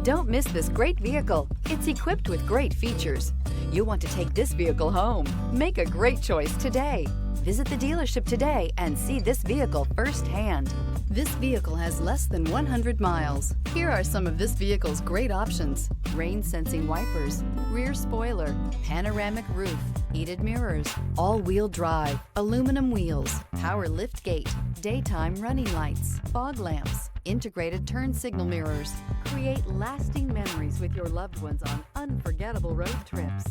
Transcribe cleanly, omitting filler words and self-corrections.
Don't miss this great vehicle. It's equipped with great features. You'll want to take this vehicle home. Make a great choice today. Visit the dealership today and see this vehicle firsthand. This vehicle has less than 100 miles. Here are some of this vehicle's great options: rain-sensing wipers, rear spoiler, panoramic roof, heated mirrors, all-wheel drive, aluminum wheels, power liftgate, daytime running lights, fog lamps, integrated turn signal mirrors. Create lasting memories with your loved ones on unforgettable road trips.